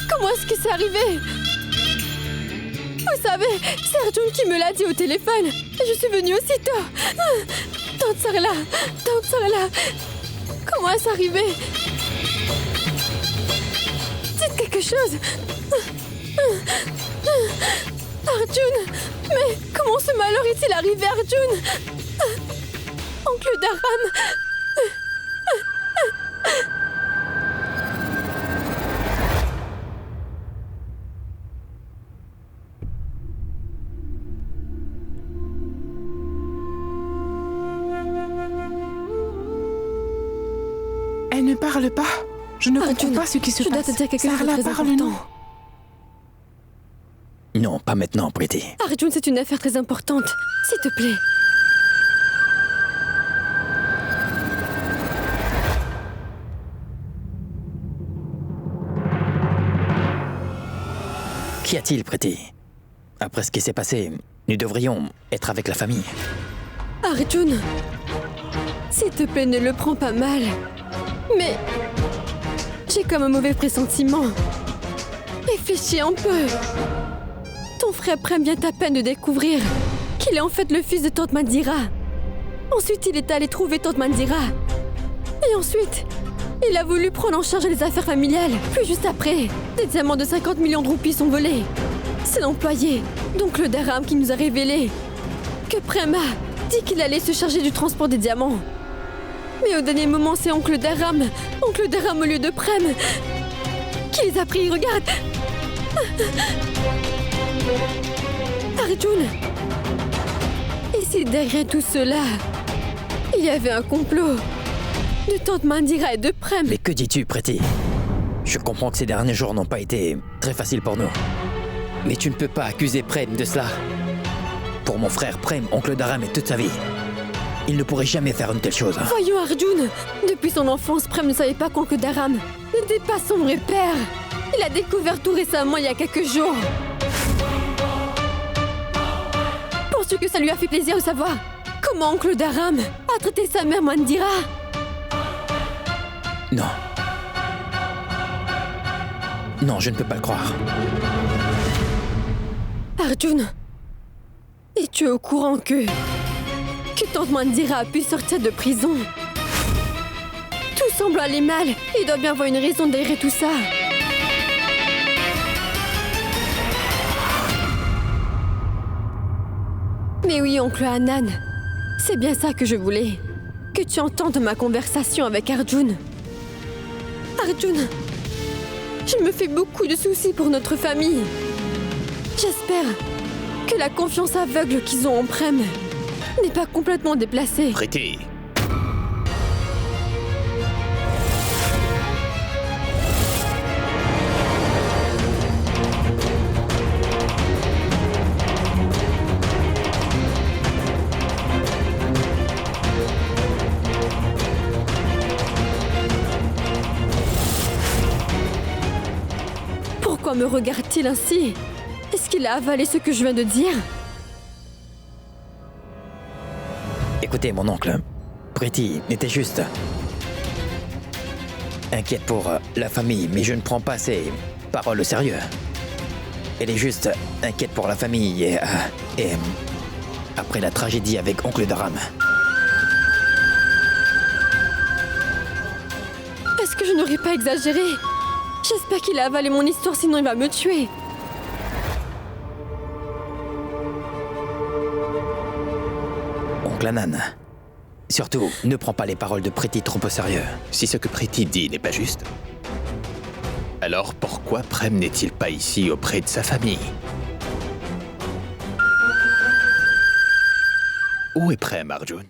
Comment est-ce que c'est arrivé? Vous savez, c'est Arjun qui me l'a dit au téléphone. Je suis venue aussitôt. Tante Sarla, comment est-ce arrivé? Dites quelque chose. Arjun, mais comment ce malheur est-il arrivé, Arjun? Oncle Dharam. Elle ne parle pas. Je ne comprends pas ce qui se passe. Je dois te dire quelque chose de très parle, important. Non, pas maintenant, Pretty. Arjun, c'est une affaire très importante. S'il te plaît. Qu'y a-t-il, Pretty? Après ce qui s'est passé, nous devrions être avec la famille. Arjun, s'il te plaît, ne le prends pas mal. Mais j'ai comme un mauvais pressentiment. Réfléchis un peu. Ton frère Prem vient à peine de découvrir qu'il est en fait le fils de Tante Mandira. Ensuite, il est allé trouver Tante Mandira. Et ensuite, il a voulu prendre en charge les affaires familiales. Puis juste après, des diamants de 50 millions de roupies sont volés. C'est l'employé, donc le Dharam, qui nous a révélé que Prem a dit qu'il allait se charger du transport des diamants. Mais au dernier moment, c'est Oncle Dharam au lieu de Prem, qui les a pris. Regarde. Arjun. Et si derrière tout cela, il y avait un complot de Tante Mandira et de Prem? Mais que dis-tu, Pretty? Je comprends que ces derniers jours n'ont pas été très faciles pour nous. Mais tu ne peux pas accuser Prem de cela. Pour mon frère Prem, Oncle Dharam est toute sa vie. Il ne pourrait jamais faire une telle chose. Voyons, Arjun. Depuis son enfance, Prem ne savait pas qu'Oncle Dharam n'était pas son vrai père. Il a découvert tout récemment, il y a quelques jours. Penses-tu que ça lui a fait plaisir de savoir comment Oncle Dharam a traité sa mère Mandira? Non. Non, je ne peux pas le croire. Arjun, es-tu au courant que Tante Mandira a pu sortir de prison? Tout semble aller mal. Il doit bien avoir une raison derrière tout ça. Mais oui, oncle Anand, c'est bien ça que je voulais. Que tu entendes ma conversation avec Arjun. Arjun, je me fais beaucoup de soucis pour notre famille. J'espère que la confiance aveugle qu'ils ont en Prem n'est pas complètement déplacée. Pretty. Pourquoi me regarde-t-il ainsi? Est-ce qu'il a avalé ce que je viens de dire? Écoutez, mon oncle, Pretty était juste inquiète pour la famille, mais je ne prends pas ses paroles au sérieux. Elle est juste inquiète pour la famille et après la tragédie avec Oncle Dharam. Est-ce que je n'aurais pas exagéré? J'espère qu'il a avalé mon histoire, sinon il va me tuer. Oncle Anand, surtout, ne prends pas les paroles de Pretty trop au sérieux. Si ce que Pretty dit n'est pas juste, alors pourquoi Prem n'est-il pas ici auprès de sa famille? Où est Prem, Arjun?